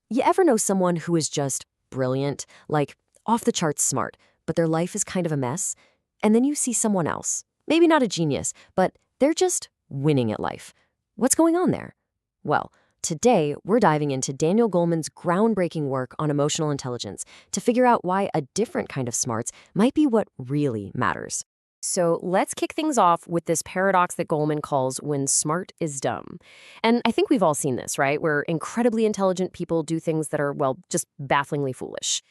You ever know someone who is just brilliant, like off the charts smart, but their life is kind of a mess? And then you see someone else, maybe not a genius, but they're just winning at life. What's going on there? Well, today we're diving into Daniel Goleman's groundbreaking work on emotional intelligence to figure out why a different kind of smarts might be what really matters. So let's kick things off with this paradox that Goleman calls when smart is dumb. And I think we've all seen this, right? Where incredibly intelligent people do things that are, well, just bafflingly foolish.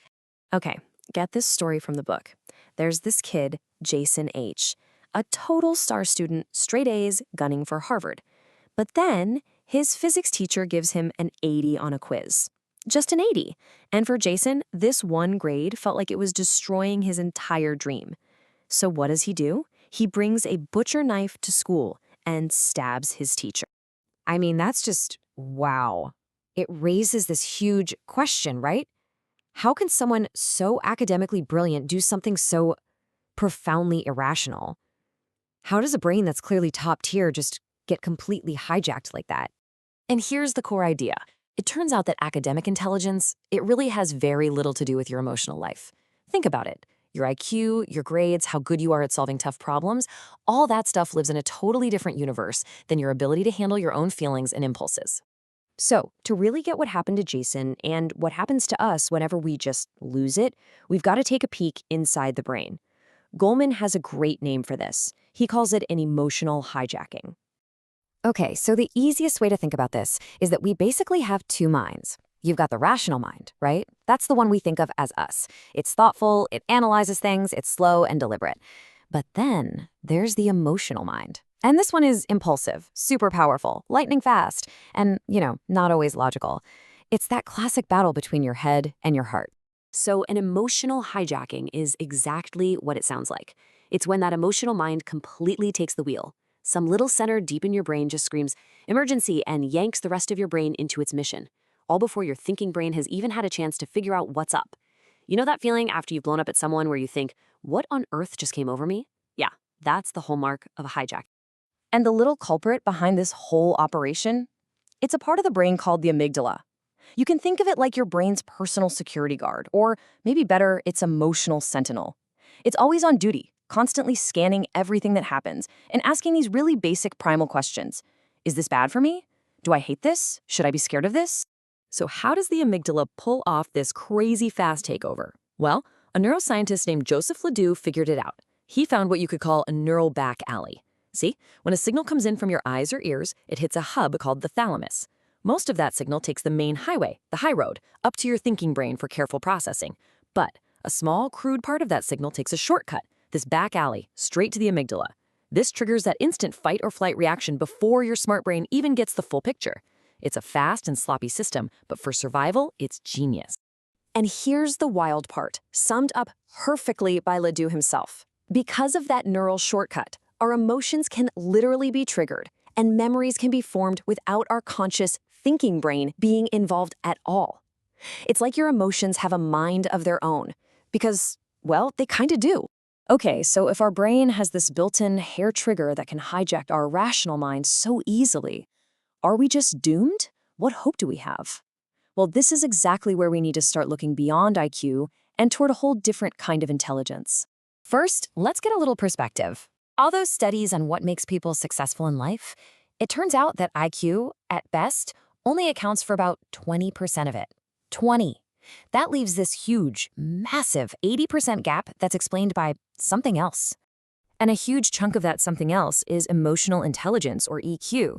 Okay, get this story from the book. There's this kid, Jason H., a total star student, straight A's, gunning for Harvard. But then his physics teacher gives him an 80 on a quiz. Just an 80. And for Jason, this one grade felt like it was destroying his entire dream. So what does he do? He brings a butcher knife to school and stabs his teacher. I mean, that's just wow. It raises this huge question, right? How can someone so academically brilliant do something so profoundly irrational? How does a brain that's clearly top tier just get completely hijacked like that? And here's the core idea. It turns out that academic intelligence, it really has very little to do with your emotional life. Think about it. Your IQ, your grades, how good you are at solving tough problems, all that stuff lives in a totally different universe than your ability to handle your own feelings and impulses. So, to really get what happened to Jason and what happens to us whenever we just lose it, we've got to take a peek inside the brain. Goleman has a great name for this. He calls it an emotional hijacking. Okay, so the easiest way to think about this is that we basically have two minds. You've got the rational mind, right? That's the one we think of as us. It's thoughtful, it analyzes things, it's slow and deliberate. But then there's the emotional mind. And this one is impulsive, super powerful, lightning fast, and, not always logical. It's that classic battle between your head and your heart. So an emotional hijacking is exactly what it sounds like. It's when that emotional mind completely takes the wheel. Some little center deep in your brain just screams, emergency, and yanks the rest of your brain into its mission, all before your thinking brain has even had a chance to figure out what's up. You know that feeling after you've blown up at someone where you think, what on earth just came over me? Yeah, that's the hallmark of a hijack. And the little culprit behind this whole operation? It's a part of the brain called the amygdala. You can think of it like your brain's personal security guard, or maybe better, its emotional sentinel. It's always on duty, constantly scanning everything that happens and asking these really basic primal questions. Is this bad for me? Do I hate this? Should I be scared of this? So how does the amygdala pull off this crazy fast takeover? Well, a neuroscientist named Joseph Ledoux figured it out. He found what you could call a neural back alley. See, when a signal comes in from your eyes or ears, it hits a hub called the thalamus. Most of that signal takes the main highway, the high road, up to your thinking brain for careful processing. But a small, crude part of that signal takes a shortcut, this back alley, straight to the amygdala. This triggers that instant fight or flight reaction before your smart brain even gets the full picture. It's a fast and sloppy system, but for survival, it's genius. And here's the wild part, summed up perfectly by Ledoux himself. Because of that neural shortcut, our emotions can literally be triggered, and memories can be formed without our conscious thinking brain being involved at all. It's like your emotions have a mind of their own, because, well, they kind of do. Okay, so if our brain has this built-in hair trigger that can hijack our rational mind so easily, are we just doomed? What hope do we have? Well, this is exactly where we need to start looking beyond IQ and toward a whole different kind of intelligence. First, let's get a little perspective. All those studies on what makes people successful in life, it turns out that IQ, at best, only accounts for about 20% of it. 20. That leaves this huge, massive 80% gap that's explained by something else. And a huge chunk of that something else is emotional intelligence, or EQ.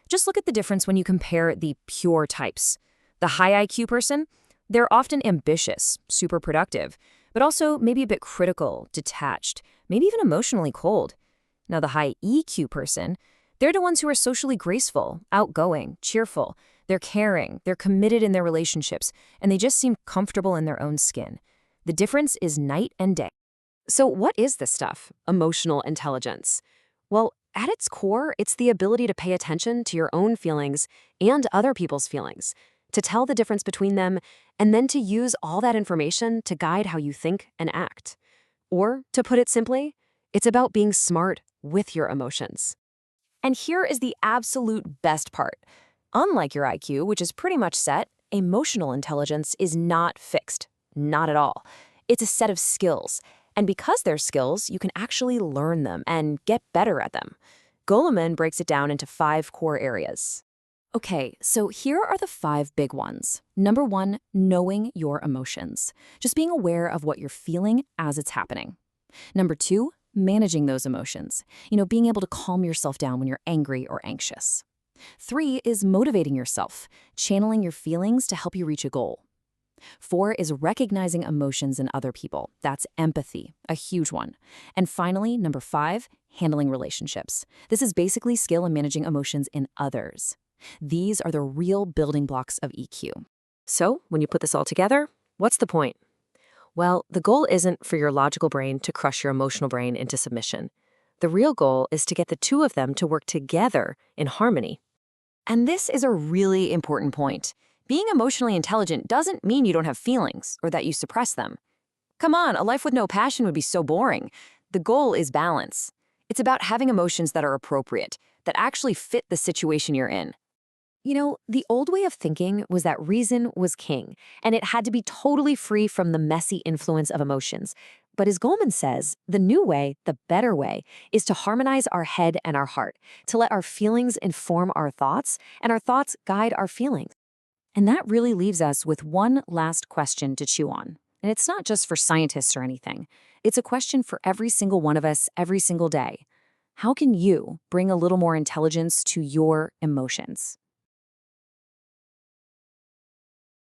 Just look at the difference when you compare the pure types. The high IQ person, they're often ambitious, super productive, but also maybe a bit critical, detached, maybe even emotionally cold. Now the high EQ person, they're the ones who are socially graceful, outgoing, cheerful. They're caring, they're committed in their relationships, and they just seem comfortable in their own skin. The difference is night and day. So what is this stuff, emotional intelligence? Well, at its core, it's the ability to pay attention to your own feelings and other people's feelings, to tell the difference between them, and then to use all that information to guide how you think and act. Or, to put it simply, it's about being smart with your emotions. And here is the absolute best part. Unlike your IQ, which is pretty much set, Emotional intelligence is not fixed. Not at all. It's a set of skills. And because they're skills, you can actually learn them and get better at them. Goleman breaks it down into 5 core areas. Okay, so here are the 5 big ones. Number 1, knowing your emotions. Just being aware of what you're feeling as it's happening. Number 2, managing those emotions. Being able to calm yourself down when you're angry or anxious. 3 is motivating yourself, channeling your feelings to help you reach a goal. 4 is recognizing emotions in other people. That's empathy, a huge one. And finally, number 5, handling relationships. This is basically skill in managing emotions in others. These are the real building blocks of EQ. So, when you put this all together, what's the point? Well, the goal isn't for your logical brain to crush your emotional brain into submission. The real goal is to get the two of them to work together in harmony. And this is a really important point. Being emotionally intelligent doesn't mean you don't have feelings or that you suppress them. Come on, a life with no passion would be so boring. The goal is balance. It's about having emotions that are appropriate, that actually fit the situation you're in. The old way of thinking was that reason was king, and it had to be totally free from the messy influence of emotions. But as Goleman says, the new way, the better way, is to harmonize our head and our heart, to let our feelings inform our thoughts, and our thoughts guide our feelings. And that really leaves us with one last question to chew on. And it's not just for scientists or anything. It's a question for every single one of us every single day. How can you bring a little more intelligence to your emotions?